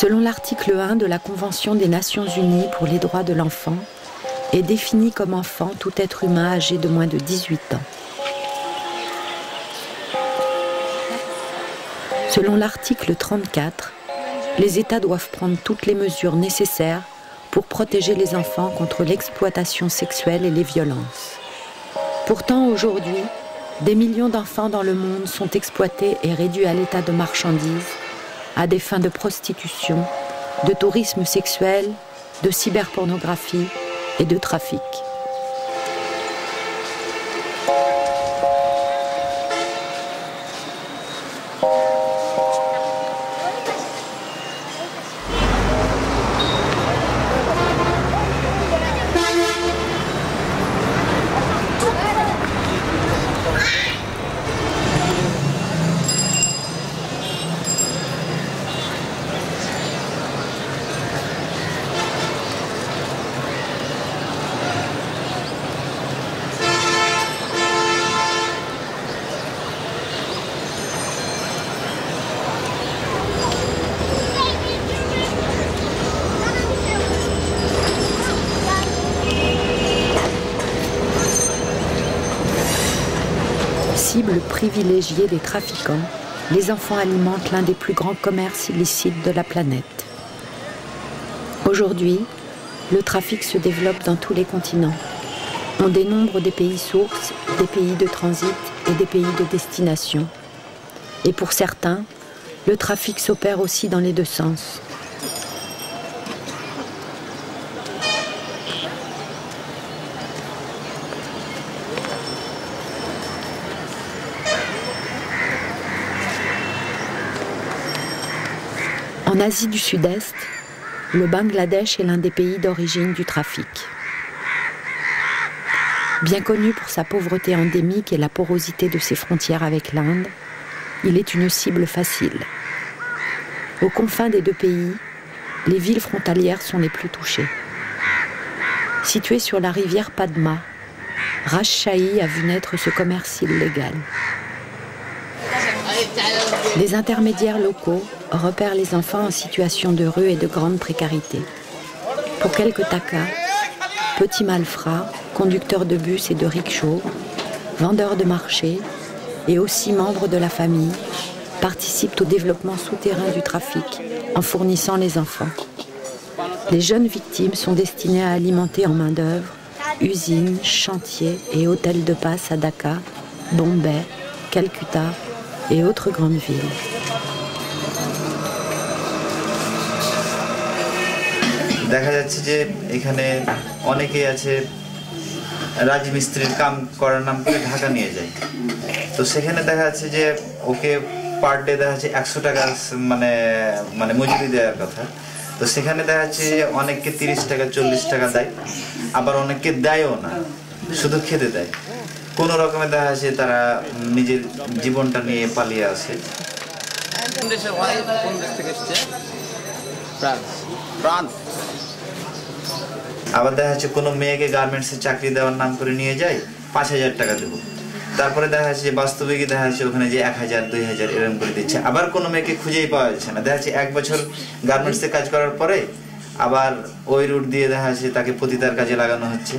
Selon l'article 1 de la Convention des Nations Unies pour les droits de l'enfant, est défini comme enfant tout être humain âgé de moins de 18 ans. Selon l'article 34, les États doivent prendre toutes les mesures nécessaires pour protéger les enfants contre l'exploitation sexuelle et les violences. Pourtant, aujourd'hui, des millions d'enfants dans le monde sont exploités et réduits à l'état de marchandises, à des fins de prostitution, de tourisme sexuel, de cyberpornographie et de trafic. Cible privilégiée des trafiquants, les enfants alimentent l'un des plus grands commerces illicites de la planète. Aujourd'hui, le trafic se développe dans tous les continents. On dénombre des pays sources, des pays de transit et des pays de destination. Et pour certains, le trafic s'opère aussi dans les deux sens. En Asie du Sud-Est, le Bangladesh est l'un des pays d'origine du trafic. Bien connu pour sa pauvreté endémique et la porosité de ses frontières avec l'Inde, il est une cible facile. Aux confins des deux pays, les villes frontalières sont les plus touchées. Située sur la rivière Padma, Rajshahi a vu naître ce commerce illégal. Les intermédiaires locaux repèrent les enfants en situation de rue et de grande précarité. Pour quelques takas, petits malfrats, conducteurs de bus et de rickshaws, vendeurs de marché et aussi membres de la famille participent au développement souterrain du trafic en fournissant les enfants. Les jeunes victimes sont destinées à alimenter en main-d'œuvre usines, chantiers et hôtels de passe à Dhaka, Bombay, Calcutta et autres grandes villes. দেখা যাচ্ছে যে এখানে অনেকেই আছে রাজমিস্ত্রির কাম করার নাম করে ঢাকা নিয়ে যায় তো সেখানে দেখা যাচ্ছে যে ওকে পার ডে দেখা যাচ্ছে 100 টাকা মানে মজুরি দেওয়ার কথা তো সেখানে দেখা যাচ্ছে অনেককে 30 টাকা 40 টাকা দেয় আবার অনেককে দেয়ও না শুধু খেতে দেয় কোন রকমে দেখা যাচ্ছে তারা নিজের জীবনটা নিয়ে পালিয়ে আসে দেশে ভাই কোন দেশ থেকে এসেছে ফ্রান্স আবার দেখা যাচ্ছে কোনো মেয়েকে গার্মেন্টসে চাকরি দেওয়ার নাম করে নিয়ে যায় 5000 টাকা দেব তারপরে দেখা যাচ্ছে যে বাস্তবিকই দেখা যাচ্ছে ওখানে যে 1000 2000 এরকম করে দিচ্ছে আবার কোনো মেয়েকে খুঁজেই পাওয়া যাচ্ছে না দেখা যাচ্ছে এক বছর গার্মেন্টসে কাজ করার পরে আবার ওই রুট দিয়ে দেখা যাচ্ছে তাকে পতিতার কাজে লাগানো হচ্ছে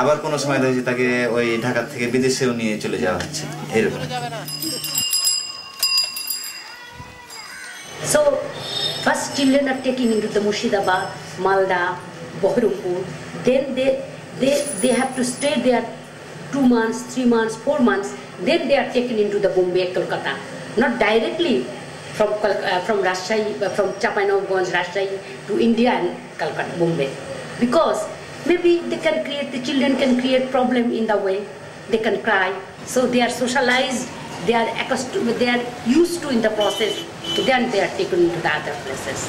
আবার কোনো সময় দেখা যাচ্ছে তাকে ওই ঢাকা থেকে বিদেশেও নিয়ে চলে যাওয়া হচ্ছে এরকম So first children are taken into the Murshidabad, Malda, Baharampur. Then they have to stay there 2 months, 3 months, 4 months. Then they are taken into the Bombay, Kolkata. Not directly from Rajshahi, from Chapanganj, Rajshahi to India and Calcutta, Bombay. Because maybe the children can create problem in the way. They can cry. So they are socialized. They are accustomed. They are used to in the process. Then they are taken into the other places.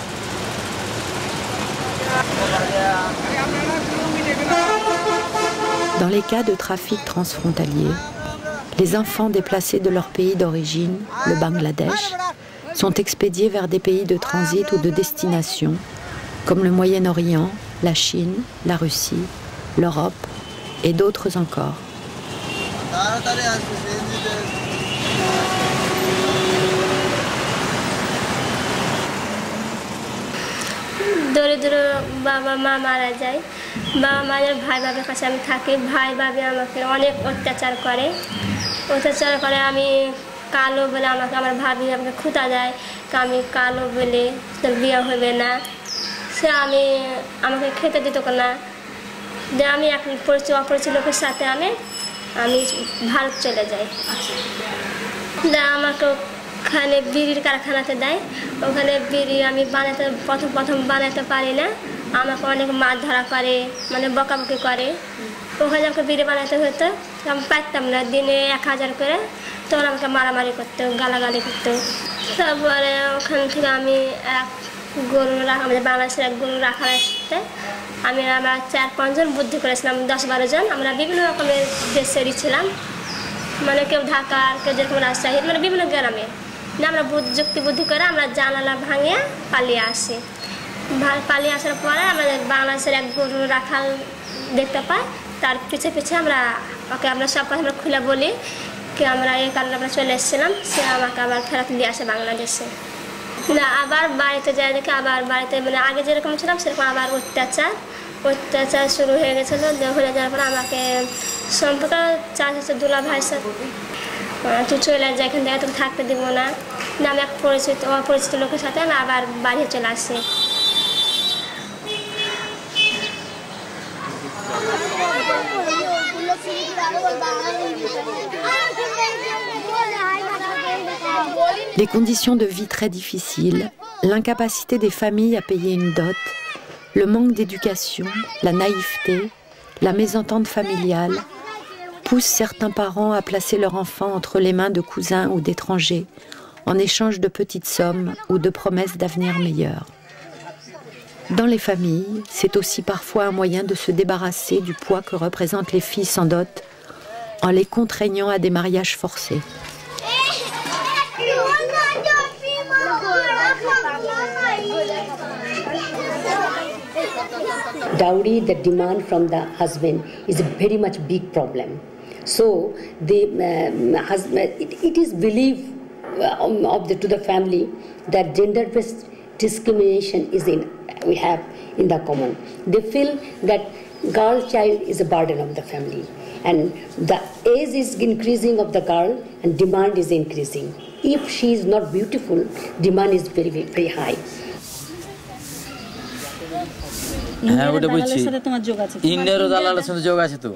Dans les cas de trafic transfrontalier, les enfants déplacés de leur pays d'origine, le Bangladesh, sont expédiés vers des pays de transit ou de destination, comme le Moyen-Orient, la Chine, la Russie, l'Europe et d'autres encore. দরিদ্র বাবা মা মারা যায়, বাবা মায়ের ভাই ভাবির কাছে আমি থাকি। ভাই ভাবি আমাকে অনেক অত্যাচার করে। আমি কালো বলে আমাকে আমার ভাবি আমাকে খুঁতা দেয়, আমি কালো বলে তোর বিয়ে হবে না। সে আমাকে খেতে দিত না। যে আমি এক অপরিচিত লোকের সাথে আমি ভারত চলে যাই। আমাকে ওখানে বিড়ির কারখানাতে দেয়। ওখানে বিড়ি আমি প্রথম বানাতে পারি না। আমাকে অনেক মাছ ধরা করে, মানে বকাবকি করে। ওখানে আমাকে বিড়ি বানাতে হতো, আমি পারতাম না। দিনে 1000 করে, তখন আমাকে মারামারি করতো, গালাগালি করতো। তারপরে ওখান থেকে আমি আমাদের বাংলাদেশের এক গরু রাখার আসতে আমরা 4-5 জন বুদ্ধি করেছিলাম, 10-12 জন। আমরা বিভিন্ন রকমের দেশেরই ছিলাম, মানে কেউ ঢাকার, কেউ যেরকম রাজশাহী, মানে বিভিন্ন গ্রামে। আমরা যুক্তি বুদ্ধি করে আমরা জানালা ভাঙিয়ে পালিয়ে আসি। পালিয়ে আসার পরে আমাদের বাংলাদেশের এক গরু রাখাল দেখতে পাই, তার পিছে আমরা সব কথা আমরা খুলে বলি কি আমরা এই কারণে আমরা চলে এসেছিলাম। সে আমাকে আবার ফেরত নিয়ে আসে বাংলাদেশে। না, আবার বাড়িতে যাই দেখে আবার বাড়িতে মানে আগে যেরকম ছিলাম সেরকম আবার অত্যাচার শুরু হয়ে গেছিলো। হয়ে যাওয়ার পর আমাকে সম্পর্ক চাচ্ছে দুলা ভাইয়ের সাথে, তুই চলে যা, এখান থেকে তোকে থাকতে দিব না। আমি এক অপরিচিত লোকের সাথে আমি আবার বাড়ি চলে আসি। Les conditions de vie très difficiles, l'incapacité des familles à payer une dot, le manque d'éducation, la naïveté, la mésentente familiale poussent certains parents à placer leur enfant entre les mains de cousins ou d'étrangers en échange de petites sommes ou de promesses d'avenir meilleur. Dans les familles, c'est aussi parfois un moyen de se débarrasser du poids que représentent les filles sans dot en les contraignant à des mariages forcés. Dowry, the demand from the husband is a very much big problem. So the husband, it is believed to the family that gender-based discrimination we have in the common. They feel that girl child is a burden of the family, and the age is increasing of the girl and demand is increasing. If she is not beautiful, demand is very, very high. হ্যাঁ, ওটা বুঝছি। ইন্ডিয়ারও দালালের সাথে যোগ আছে তো।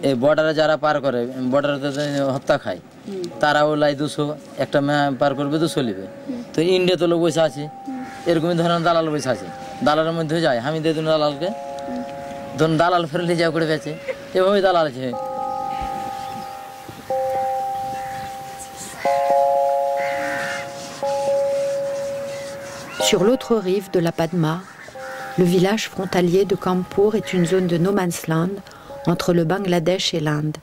এই বর্ডারে যারা পার করে, বর্ডারে হত্যা খায়, তারাও লাই 200, একটা মেয়ে পার করবে 200 নেবে। তো ইন্ডিয়া তো লোক বসে আছে, এরকমই ধরনের দালাল বসে আছে। দালালের মধ্যে যায়, আমি দিয়ে দিন দালালকে, ধরুন দালাল ফেরলে যা করে বেঁচে, এভাবেই দালাল আছে। Sur l'autre rive de la Padma, le village frontalier de Kanpur est une zone de no man's land entre le Bangladesh et l'Inde.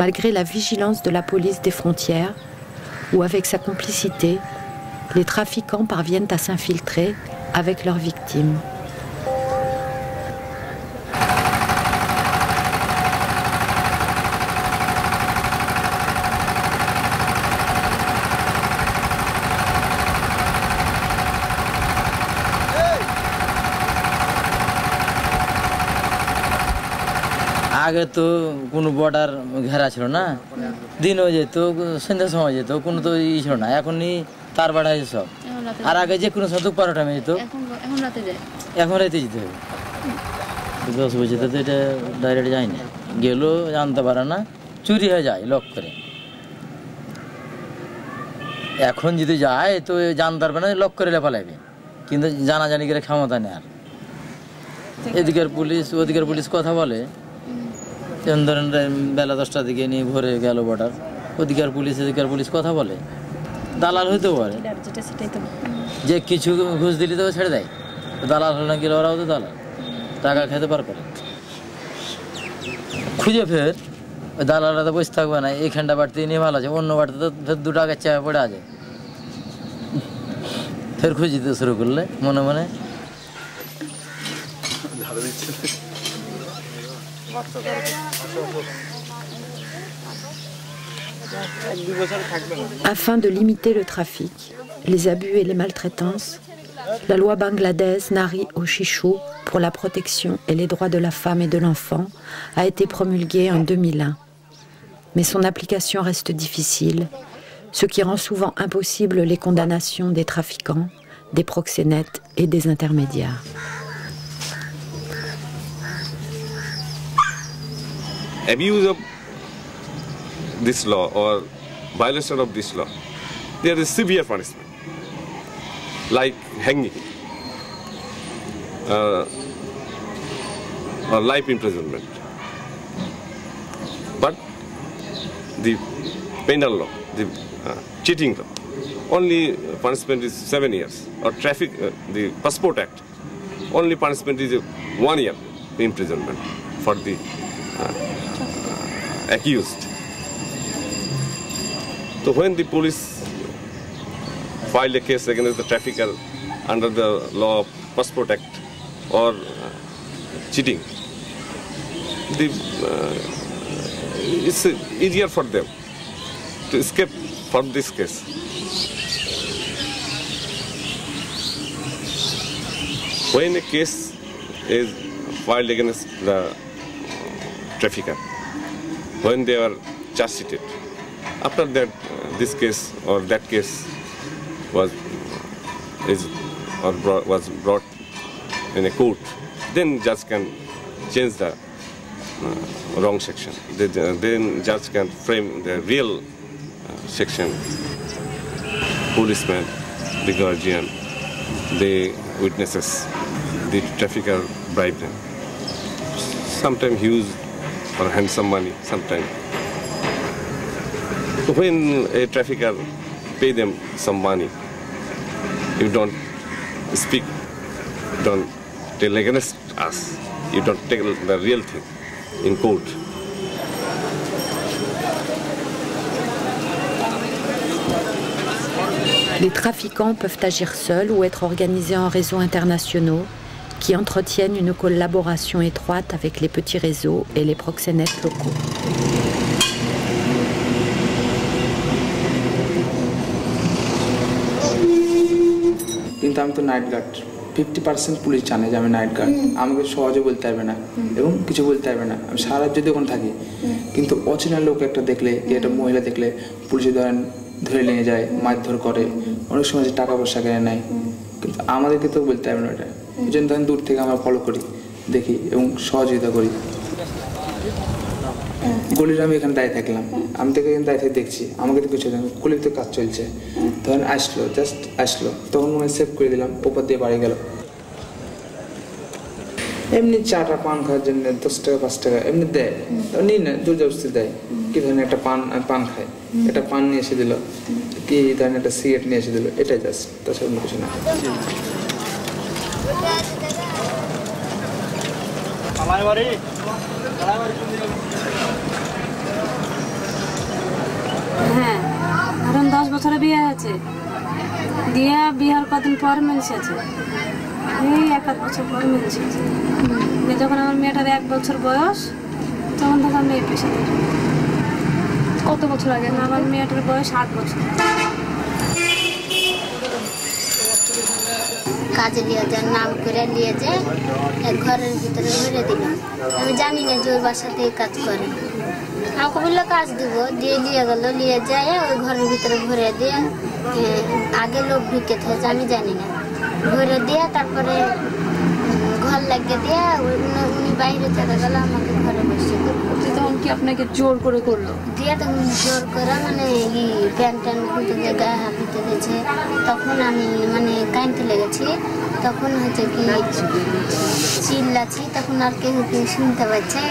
Malgré la vigilance de la police des frontières, ou avec sa complicité, les trafiquants parviennent à s'infiltrer avec leurs victimes. আগে তো কোনো border ঘেরা ছিল না, দিনও যেত, সন্ধ্যার সময় যেত, কোনো তো ই ছিল না। এখনই তার বাড়া হয়েছে সব। আর আগে যে কোনো সময় 12টা মে যেত, এখন রাতে যেতে হবে। 10 বজে তো এটা ডাইরেক্ট যায় না, গেলেও জানতে পারে না, চুরি হয়ে যায় লক করে। এখন যদি যায় তো জানতে পারবে না, লক করে লেপা লাগবে, কিন্তু জানাজানি করে ক্ষমতা নেই। আর এদিকের পুলিশ ওদিকের পুলিশ কথা বলে, ধরেন বেলা 10টার দিকে নিয়ে ভরে গেল বর্ডার, ওদিকের পুলিশ এদিকের পুলিশ কথা বলে, দালাল হইতেও পারে, যে কিছু ঘুষ দিলে তো ছেড়ে দেয়। দালাল হল না গেলে ওরাও তো দালাল, টাকা খেতে পার করে। খুঁজে ফের ওই দালালরা তো বসে থাকবে না, এইখানটা বাড়তে নিয়ে ভালো আছে, অন্য বাড়তে তো ফের 2 টাকার চাপে পড়ে আছে, ফের খুঁজিতে শুরু করলে মনে মনে। Afin de limiter le trafic, les abus et les maltraitances, La loi bangladese Nari Oshishu pour la protection et les droits de la femme et de l'enfant a été promulguée en 2001. Mais son application reste difficile, ce qui rend souvent impossible les condamnations des trafiquants, des proxénètes et des intermédiaires. Abuse of this law or violation of this law, there is severe punishment, like hanging or life imprisonment. But the penal law, the cheating law, only punishment is 7 years. Or traffic, the Passport Act, only punishment is 1 year imprisonment for the accused. So when the police filed a case against the trafficker under the law of Passport Act or cheating, it's easier for them to escape from this case. When a case is filed against the trafficker, when they are charge sheeted, after that this case or that case was brought in a court, then judge can change the wrong section. Then judge can frame the real section. Policeman, the guardian, the witnesses, the trafficker bribe them. Sometimes huge or handsome money, sometimes. When a trafficker pay them some money, you don't speak, don't tell against us, you don't tell the real thing in court. Les trafiquants peuvent agir seuls ou être organisés en réseaux internationaux qui entretiennent une collaboration étroite avec les petits réseaux et les proxénètes locaux. কিন্তু আমি তো night guard, 50% police জানে যে আমি night guard, আমাকে সহজে বলতে পারবে না এবং কিছু বলতে পারবে না, আমি সারা রাত যদি ওখানে থাকি। কিন্তু অচেনা লোক একটা দেখলে, একটা মহিলা দেখলে পুলিশে ধরে নিয়ে যায়, মারধর করে, অনেক সময় যে টাকা পয়সা কেনে নেয়, কিন্তু আমাদেরকে তো বলতে পারবে না এটা। এই জন্য আমি দূর থেকে আমরা ফলো করি, দেখি এবং সহযোগিতা করি। গলির আমি এখানে দাঁড়িয়ে থাকলাম, আমি থেকে এখানে দাঁড়িয়ে দেখছি, আমাকে তো কিছু গলির তো কাজ চলছে, তখন আসলো, জাস্ট আসলো, তখন মনে সেভ করে দিলাম, ওপর দিয়ে বাড়ি গেল। এমনি চাটা পান খাওয়ার জন্য 10 টাকা 5 টাকা এমনি দেয়, নিই না, জোর জবরদস্তি দেয়। কি ধরেন একটা পান খায়, একটা পান নিয়ে এসে দিল, কি ধরেন একটা সিগারেট নিয়ে এসে দিল, এটাই জাস্ট, তাছাড়া অন্য কিছু না। হ্যাঁ, ধরুন 10 বছরে বিয়ে হয়েছে, দিয়ে বিয়ের কদিন পর মেনসেছে, এই 1-1 বছর পর মেনসেছে। যখন আমার মেয়েটার 1 বছর বয়স, তখন থেকে আমি এই পেশাতে। কত বছর আগে? আমার মেয়েটার বয়স 8 বছর। কাজে নিয়ে যান, নাম করে নিয়ে যায়, ঘরের ভিতরে ভরে দিল। আমি জানি না যে ওই বাসাতে কাজ করে। আমাকে বললো কাজ দিব, দিয়ে নিয়ে গেল, নিয়ে যায় ওই ঘরের ভিতরে ভরে দিয়ে, আগে লোক ঢুকে থাকছে আমি জানি না, ভরে দিয়ে তারপরে ঘর লাগিয়ে দিয়ে উনি বাইরে চলে গেল, আমাকে ঘরে বসে। তখন কি আপনাকে জোর করে করলো? দিয়ে তখন জোর করে মানে প্যান্ট ট্যান্ট খুলতে দিয়ে গায়ে হাত দিতে গেছে, তখন আমি মানে কাঁদতে লেগেছি। তখন হচ্ছে কি চিল্লাছি, তখন আর কেউ শুনতে পাচ্ছে।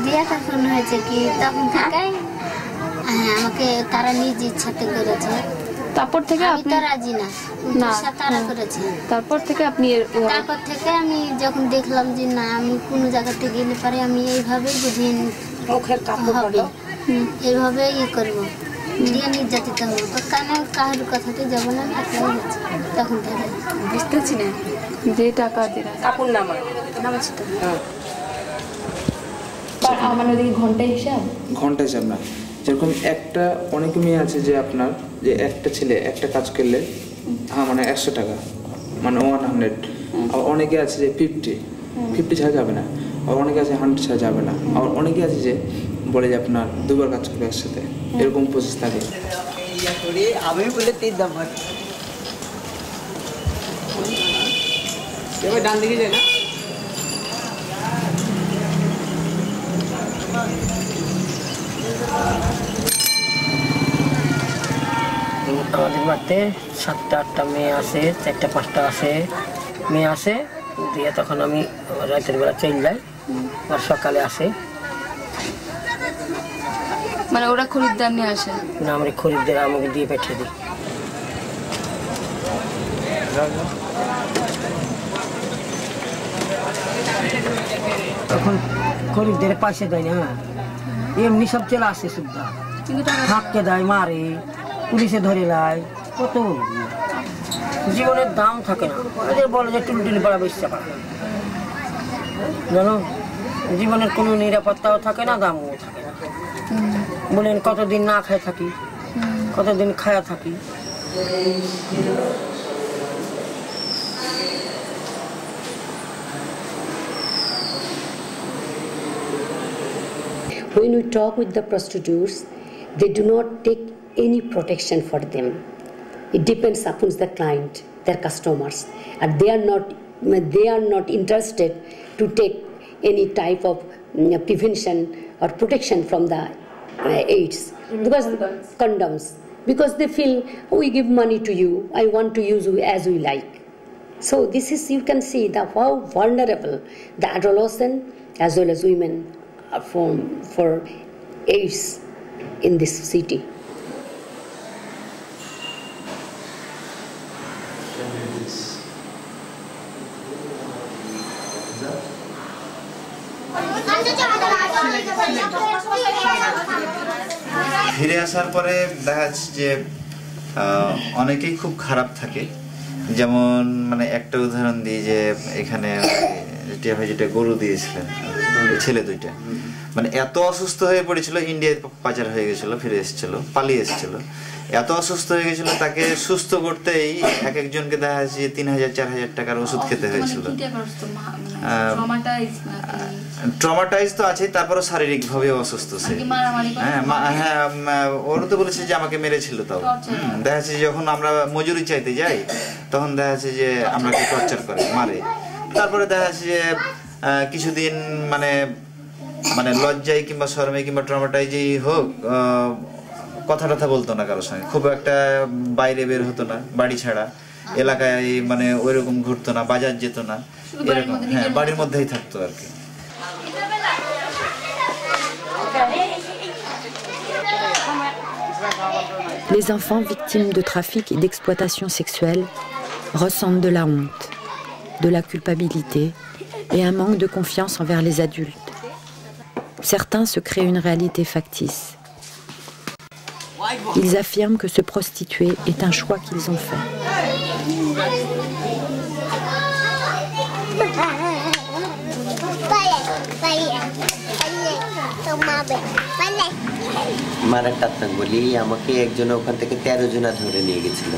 দিয়ে তখন হয়েছে কি তখন থেকে আমাকে তারা নিজ ইচ্ছাতে করেছে। তারপর থেকে আমি তো রাজি না, তারা করেছে। তারপর থেকে আপনি? তারপর থেকে আমি যখন দেখলাম যে না, আমি কোনো জায়গাতে গেলে পারে আমি এইভাবে বুঝিয়ে হবে, এইভাবে করবো, দিয়ে নির্যাতিত হবো। তো কেন কার কথাতে যাবো না, আমি একলাই গেছি। তখন থেকে বুঝতেছি না যে টাকা দিন কাপড় নামাচ্ছি তো আমার ওদিকে ঘন্টা হিসাব না। যেরকম একটা অনেক মেয়ে আছে যে আপনার যে একটা ছেলে একটা কাজ করলে হ্যাঁ মানে 100 টাকা, মানে 100, আর অনেকে আছে যে 50 ছাড়া যাবে না, আর অনেকে আছে 100 ছাড়া যাবে না, আর অনেকে আছে যে বলে যে আপনার দুবার কাজ করবে একসাথে, এরকম প্রসেস থাকে। আমি বলে 3 দাম এবার ডান দিকে যায় না আমাদের বাড়িতে 7টা-8টা মেয়ে আসে, 4টা-5টা আসে মেয়ে আসে দিয়ে তখন আমি রাতের বেলা চলে যাই, আর সকালে আসে। মানে ওরা খরিদ্দার নিয়ে আসে না, আমরা খরিদ্দার আমাকে দিয়ে পাঠিয়ে দিই। তখন খরিদ্দারে পয়সা দেয় না, এমনি সব চলে আসে সুদ্ধা, হাঁককে দেয়, মারে, পুলিশে ধরে নেয়, কত জীবনের দাম থাকে না। ওদের বলে যে টুলটুলি পড়া বেশি পারে, জানো জীবনের কোনো নিরাপত্তাও থাকে না, দামও থাকে না। বলেন কতদিন না খায় থাকি, কতদিন খায়া থাকি। When we talk with the prostitutes, they do not take any protection for them. It depends upon the client, their customers, and they are not interested to take any type of prevention or protection from the AIDS, because condoms, because they feel we give money to you, I want to use you as we like. So this is, you can see how vulnerable the adolescent as well as women are for AIDS in this city. ফিরে আসার পরে দেখা যাচ্ছে যে অনেকেই খুব খারাপ থাকে। যেমন মানে একটা উদাহরণ দিই, যে এখানে যেটা গরু দিয়েছিলেন ছেলে 2টা, মানে এত অসুস্থ হয়ে পড়েছিল, ইন্ডিয়ায় পাচার হয়ে গেছিল, ফিরে এসেছিল, পালিয়ে এসেছিল, এত অসুস্থ হয়ে গেছিল, তাকে সুস্থ করতেই এক একজনকে দেখা যাচ্ছে 3000-4000 টাকার ওষুধ খেতে হয়েছিল। ট্রমাটাইজ তো আছে, তারপরে শারীরিক ভাবে অসুস্থ সে। হ্যাঁ, ওর তো বলেছে যে আমাকে মেরেছিল। তাও দেখা যাচ্ছে যখন আমরা মজুরি চাইতে যাই তখন দেখা যাচ্ছে যে আমাকে টর্চার করে, মারে। তারপরে দেখা যাচ্ছে যে কিছুদিন মানে লজ্জায় কিংবা শরমে কিংবা ট্রমাটাইজেই হোক কথা টথা বলতো না কারোর সঙ্গে, খুব একটা বাইরে বের হতো না, বাড়ি ছাড়া, এলাকায় মানে ওইরকম ঘুরতো না, বাজার যেত না, এরকম। হ্যাঁ, বাড়ির মধ্যেই থাকতো আর কি। Les enfants victimes de trafic et d'exploitation sexuelle ressentent de la honte, de la culpabilité et un manque de confiance envers les adultes. Certains se créent une réalité factice. Ils affirment que se prostituer est un choix qu'ils ont fait. বলি আমাকে একজন ওখান থেকে 13 জনা ধরে নিয়ে গেছিল।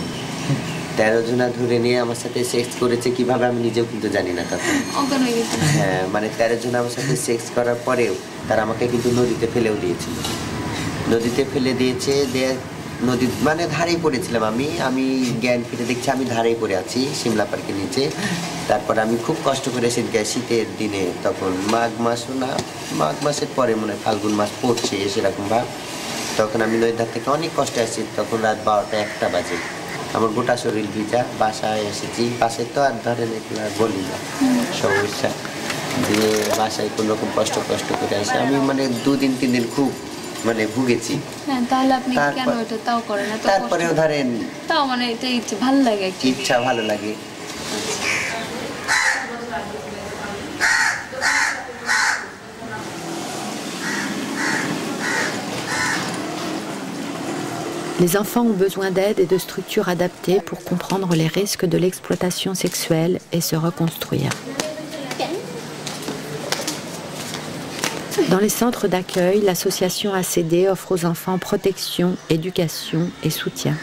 13 জনা ধরে নিয়ে আমার সাথে সেক্স করেছে, কিভাবে আমি নিজেও কিন্তু জানি না তখন। হ্যাঁ, মানে 13 জনা আমার সাথে সেক্স করার পরেও তারা আমাকে কিন্তু নদীতে ফেলেও দিয়েছিল। নদীতে ফেলে দিয়েছে, নদীর মানে ধারেই পড়েছিলাম আমি জ্ঞান ফিরে দেখছি আমি ধারেই পড়ে আছি সিমলা পার্কের নিচে। তারপর আমি খুব কষ্ট করে শীতের দিনে, তখন মাঘ মাসের পরে মনে হয় ফাল্গুন মাস পড়ছে সেরকম ভাব, তখন আমি নদীর ধার থেকে অনেক কষ্টে আসছি। তখন রাত 12টা-1টা বাজে, আমার গোটা শরীর ভিজা, বাসায় এসেছি। বাসায় তো আর ধরেন এগুলা বলি না, সমস্যা দিয়ে বাসায় কোনো রকম কষ্ট করে আসে আমি, মানে 2-3 দিন খুব মানে ভুগেছি। তাহলে আপনি কেন এটা তাও করেন না? তারপরেও ধরেন তাও মানে এটা ইচ্ছা ভালো লাগে, ইচ্ছা ভালো লাগে। Les enfants ont besoin d'aide et de structures adaptées pour comprendre les risques de l'exploitation sexuelle et se reconstruire. Dans les centres d'accueil, l'association ACD offre aux enfants protection, éducation et soutien.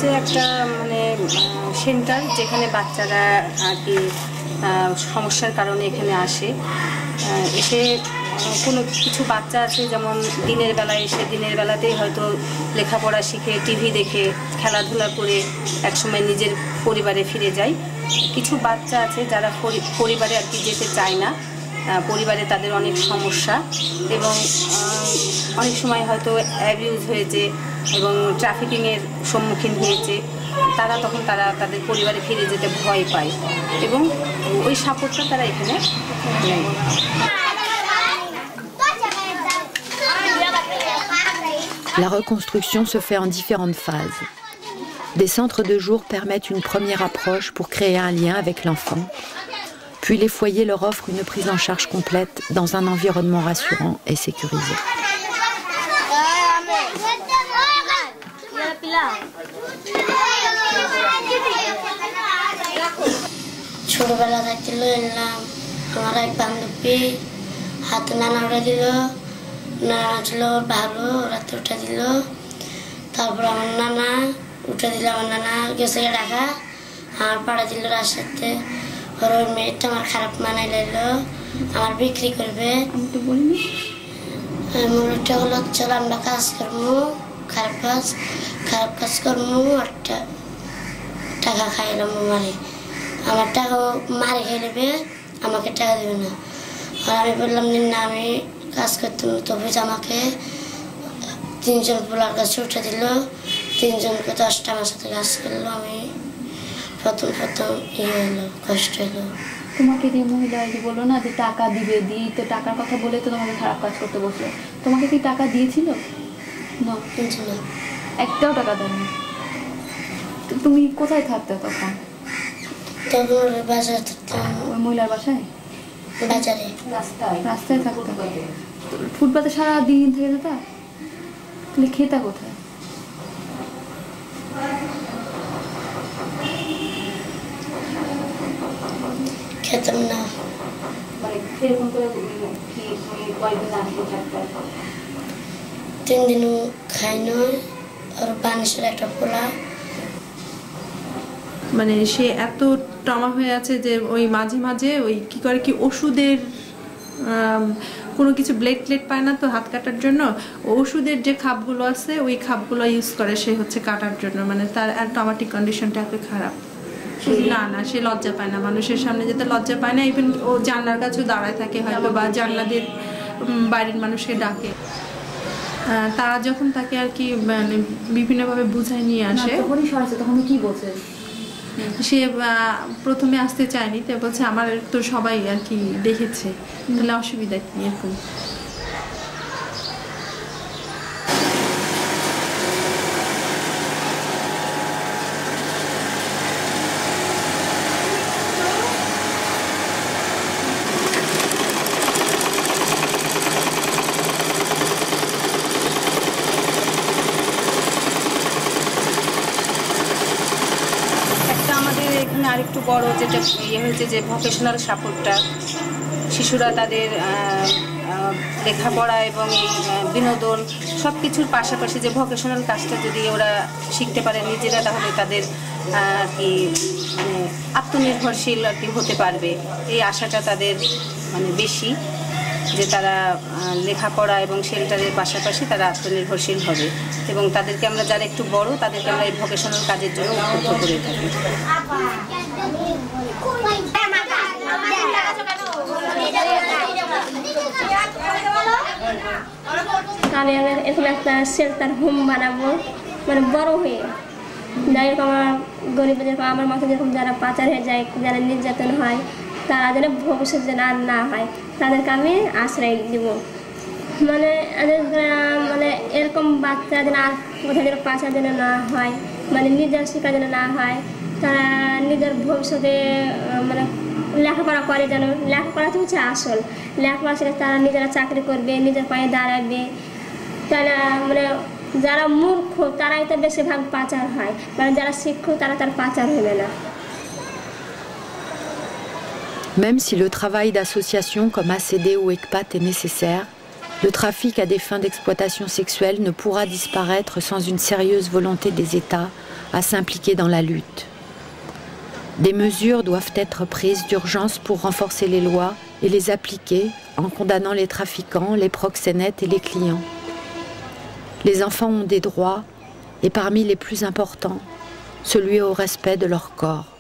হচ্ছে একটা মানে centre যেখানে বাচ্চারা আর কি সমস্যার কারণে এখানে আসে। এসে কোনো কিছু বাচ্চা আছে যেমন দিনের বেলায় এসে দিনের বেলাতেই হয়তো লেখাপড়া শিখে টিভি দেখে খেলাধুলা করে একসময় নিজের পরিবারে ফিরে যায়। কিছু বাচ্চা আছে যারা পরিবারে আর কি যেতে চায় না, পরিবারে তাদের অনেক সমস্যা এবং অনেক সময় হয়তো অ্যাবিউজ হয়েছে এবং ট্রাফিকিংয়ের সম্মুখীন হয়েছে। তখন তাদের পরিবারে ফিরে যেতে ভয় পায় এবং ওই সাপোর্টটা তারা এখানে নেয়। La reconstruction se fait en différentes phases. Des centres de jour permettent une première approche pour créer un lien avec l'enfant. Puis les foyers leur offrent une prise en charge complète dans un environnement rassurant et sécurisé. ছোটবেলা থাকতে এলাম, আমার এক বান্ধবী হাতে নানা উঠে দিল, নানা ছিল ভালো, রাতে উঠে দিল। তারপর আমার নানা উঠে দিল, আমার নানা গেছে ঢাকা, আমার পাড়া দিল রাস্তাতে। ওর ওই মেয়েটা আমার খারাপ মানাই লাইল, আমার বিক্রি করবে। মূলটা হলো চল আমরা কাজ করবো, খারাপ কাজ করবো, আর টাকা খাইলাম মারি। আমার টাকা মারি খেয়ে নেবে, আমাকে টাকা দেবে না। আর আমি বললাম না আমি কাজ করতাম, তবে আমাকে 3 জন পোলার কাছে উঠে দিল, 3 জনকে 10টা আমার সাথে কাজ করলো। আমি প্রথম হলো, কষ্ট হলো। তোমাকে যে মহিলা বললো না যে টাকা দিবে, তো টাকার কথা বলে তো তোমাকে খারাপ কাজ করতে বসলো। তোমাকে কি টাকা দিয়েছিল? না, একটাও টাকা দেয়নি। তুমি কোথায় থাকতে তখন? বাজারে থাকতাম। ওই মহিলার বাসায়? বাজারে। রাস্তায় থাকতে? ফুটপাতে সারাদিন থেকে যেতা? তাহলে খেতা কোথায়? খেতাম না। এরকম করে কয়েকদিন আসতে থাকতে? 3 দিনও খাই নয়। আর বানিশের একটা পোলা, মানে সে এত ট্রমা হয়ে আছে যে ওই মাঝে মাঝে ওই কি করে কি ওষুধের কোনো কিছু ব্লেড পায় না তো হাত কাটার জন্য, ওষুধের যে খাপগুলো আছে ওই খাপগুলো ইউজ করে সে হচ্ছে কাটার জন্য। মানে তার ট্রমাটিক কন্ডিশনটা এত খারাপ। না সে লজ্জা পায় না, মানুষের সামনে যেতে লজ্জা পায় না। ইভেন ও জানলার কাছেও দাঁড়ায় থাকে হয়তো, বা জানলা দিয়ে বাইরের মানুষকে ডাকে। তারা যখন তাকে আর কি মানে বিভিন্নভাবে বুঝায় নিয়ে আসে, তখন কি বলছে? সে প্রথমে আসতে চায়নি, তো বলছে আমার তো সবাই আর কি দেখেছে, তাহলে অসুবিধা কি এরকম। আরেকটু বড় যেটা হয়েছে যে ভোকেশনাল সাপোর্টটা, শিশুরা তাদের লেখাপড়া এবং এই বিনোদন সব কিছুর পাশাপাশি যে ভোকেশনাল কাজটা যদি ওরা শিখতে পারে নিজেরা, তাহলে তাদের আর কি মানে আত্মনির্ভরশীল আর কি হতে পারবে, এই আশাটা তাদের মানে বেশি, যে তারা লেখাপড়া এবং শেল্টারের পাশাপাশি তারা আত্মনির্ভরশীল হবে। এবং তাদেরকে আমরা যারা একটু বড় তাদেরকে আমরা এই ভোকেশনাল কাজের জন্য উদ্বুদ্ধ করে থাকি। আমি এরকম একটা শেল্টার হোম বানাবো, মানে বড় হয়ে যেরকম আমার গরিব, যেরকম আমার মতো যেরকম যারা পাচার হয়ে যায়, যারা নির্যাতন হয়, তারা যেন ভবিষ্যতে যেন আর না হয়, তাদেরকে আমি আশ্রয় দিব। মানে মানে এরকম বাচ্চা যেন আর কোথাও যেন পাচার যেন না হয়, মানে নিজের শিক্ষা যেন না হয়, তারা নিজের ভবিষ্যতে মানে লেখাপড়া করে, যেন লেখাপড়া তো হচ্ছে আসল, লেখাপড়া শিখে তারা নিজেরা চাকরি করবে, নিজের পায়ে দাঁড়াবে। তারা মানে যারা মূর্খ তারাই তো বেশিরভাগ পাচার হয়, মানে যারা শিক্ষক তারা তার পাচার হবে না। Même si le travail d'associations comme ACD ou ECPAT est nécessaire, le trafic à des fins d'exploitation sexuelle ne pourra disparaître sans une sérieuse volonté des États à s'impliquer dans la lutte. Des mesures doivent être prises d'urgence pour renforcer les lois et les appliquer en condamnant les trafiquants, les proxénètes et les clients. Les enfants ont des droits et parmi les plus importants, celui au respect de leur corps.